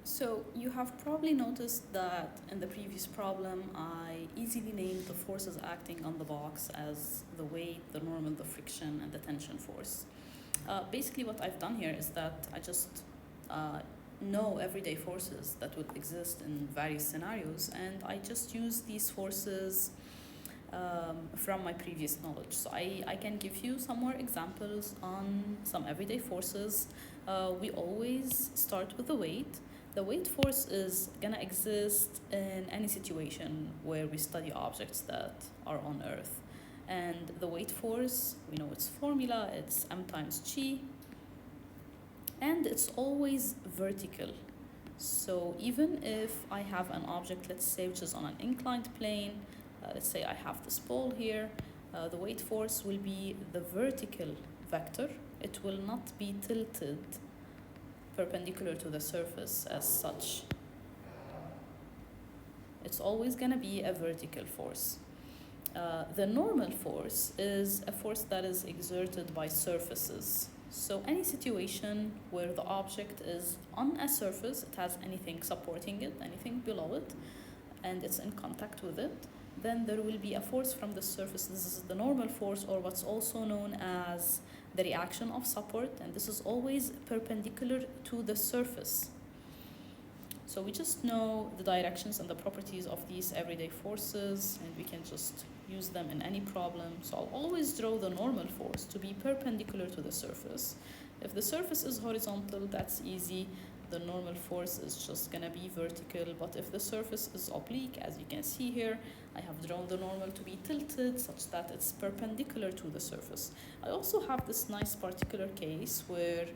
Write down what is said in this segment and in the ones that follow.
So you have probably noticed that in the previous problem, I easily named the forces acting on the box as the weight, the normal, the friction, and the tension force. Basically, what I've done here is that I just uh, know everyday forces that would exist in various scenarios, and I just use these forces from my previous knowledge. So I can give you some more examples on some everyday forces. We always start with the weight. The weight force is gonna exist in any situation where we study objects that are on Earth. And the weight force, we know its formula, it's m times g, and it's always vertical. So even if I have an object, let's say, which is on an inclined plane, let's say I have this ball here, the weight force will be the vertical vector. It will not be tilted perpendicular to the surface as such. It's always going to be a vertical force. The normal force is a force that is exerted by surfaces. So any situation where the object is on a surface, it has anything supporting it, anything below it, and it's in contact with it, then there will be a force from the surface. This is the normal force, or what's also known as the reaction of support, and this is always perpendicular to the surface. So we just know the directions and the properties of these everyday forces, and we can just use them in any problem. So I'll always draw the normal force to be perpendicular to the surface. If the surface is horizontal, that's easy. The normal force is just gonna be vertical. But if the surface is oblique, as you can see here, I have drawn the normal to be tilted such that it's perpendicular to the surface. I also have this nice particular case where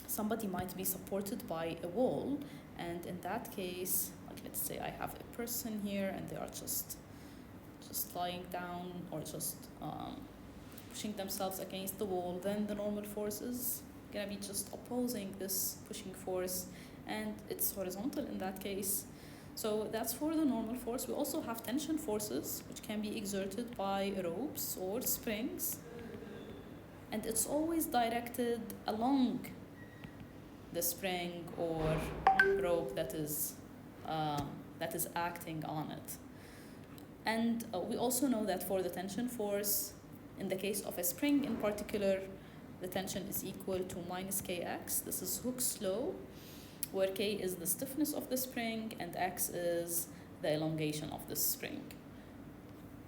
somebody might be supported by a wall, and in that case, like let's say I have a person here and they are just lying down or just pushing themselves against the wall, then the normal force is gonna be just opposing this pushing force, and it's horizontal in that case. So that's for the normal force. We also have tension forces, which can be exerted by ropes or springs, and it's always directed along the spring or rope that is acting on it. And we also know that for the tension force, in the case of a spring in particular, the tension is equal to minus kx. This is Hooke's law, where k is the stiffness of the spring and x is the elongation of the spring.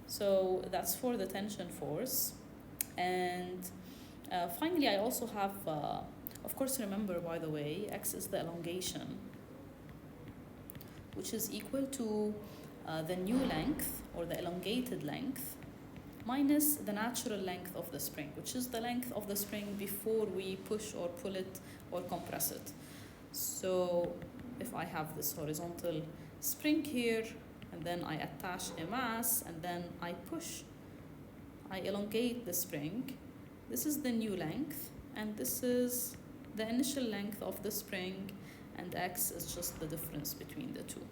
So that's for the tension force. And finally, I also have, of course, remember, by the way, x is the elongation, which is equal to the new length, or the elongated length, minus the natural length of the spring, which is the length of the spring before we push or pull it or compress it. So if I have this horizontal spring here, and then I attach a mass, and then I push, I elongate the spring, this is the new length, and this is the initial length of the spring, and x is just the difference between the two.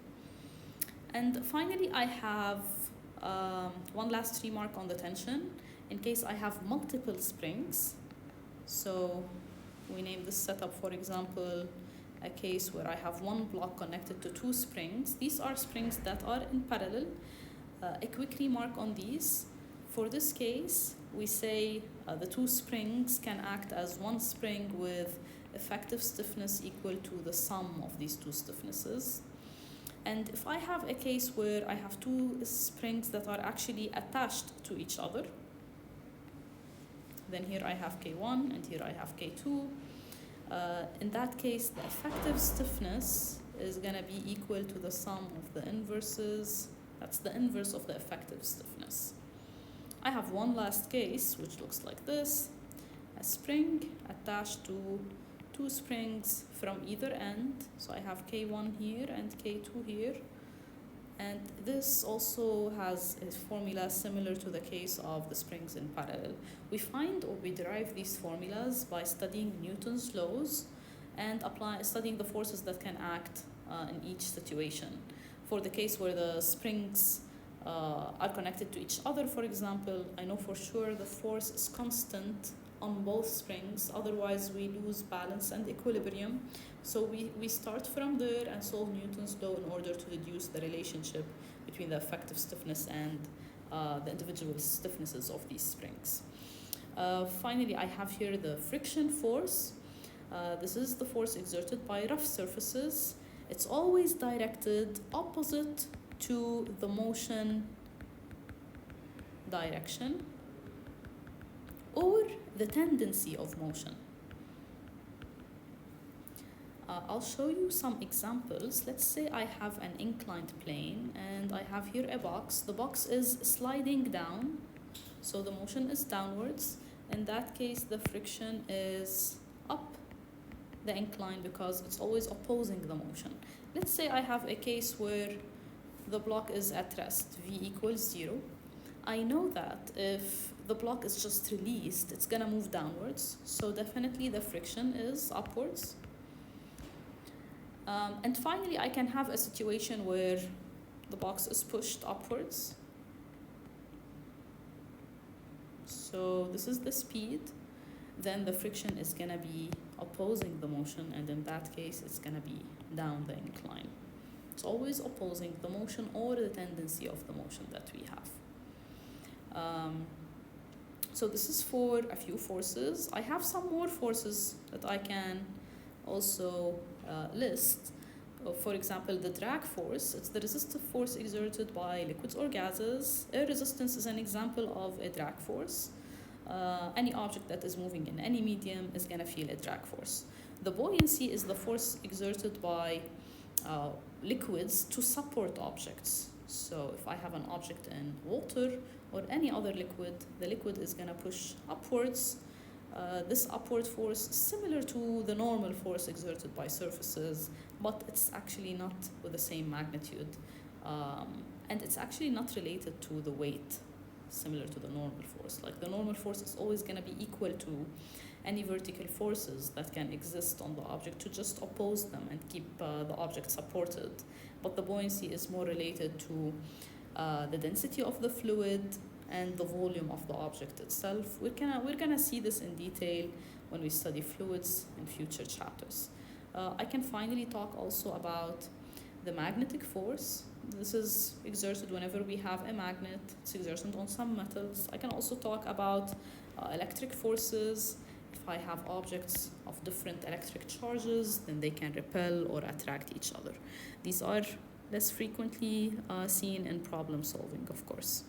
And finally, I have one last remark on the tension. In case I have multiple springs, so we name this setup, for example, a case where I have one block connected to two springs. These are springs that are in parallel. A quick remark on these. For this case, we say the two springs can act as one spring with effective stiffness equal to the sum of these two stiffnesses. And if I have a case where I have two springs that are actually attached to each other, then here I have K1 and here I have K2. In that case, the effective stiffness is going to be equal to the sum of the inverses. That's the inverse of the effective stiffness. I have one last case, which looks like this. A spring attached to two springs from either end. So I have K1 here and K2 here. And this also has a formula similar to the case of the springs in parallel. We find or we derive these formulas by studying Newton's laws and studying the forces that can act in each situation. For the case where the springs are connected to each other, for example, I know for sure the force is constant on both springs, otherwise we lose balance and equilibrium. So we start from there and solve Newton's law in order to deduce the relationship between the effective stiffness and the individual stiffnesses of these springs. Finally, I have here the friction force. This is the force exerted by rough surfaces. It's always directed opposite to the motion direction or the tendency of motion. I'll show you some examples. Let's say I have an inclined plane and I have here a box. The box is sliding down, so the motion is downwards. In that case, the friction is up the incline because it's always opposing the motion. Let's say I have a case where the block is at rest, V equals 0. I know that if the block is just released, it's gonna move downwards, so definitely the friction is upwards. And finally, I can have a situation where the box is pushed upwards. So this is the speed, then the friction is gonna be opposing the motion, and in that case, it's gonna be down the incline. It's always opposing the motion or the tendency of the motion that we have. So this is for a few forces. I have some more forces that I can also list. For example, the drag force, it's the resistive force exerted by liquids or gases. Air resistance is an example of a drag force. Any object that is moving in any medium is going to feel a drag force. The buoyancy is the force exerted by liquids to support objects. So if I have an object in water or any other liquid, the liquid is going to push upwards. This upward force is similar to the normal force exerted by surfaces, but it's actually not with the same magnitude. And it's actually not related to the weight, similar to the normal force. Like the normal force is always going to be equal to any vertical forces that can exist on the object to just oppose them and keep the object supported. But the buoyancy is more related to the density of the fluid and the volume of the object itself. We're gonna see this in detail when we study fluids in future chapters. I can finally talk also about the magnetic force. This is exerted whenever we have a magnet. It's exerted on some metals. I can also talk about electric forces. If I have objects of different electric charges, then they can repel or attract each other. These are less frequently seen in problem solving, of course.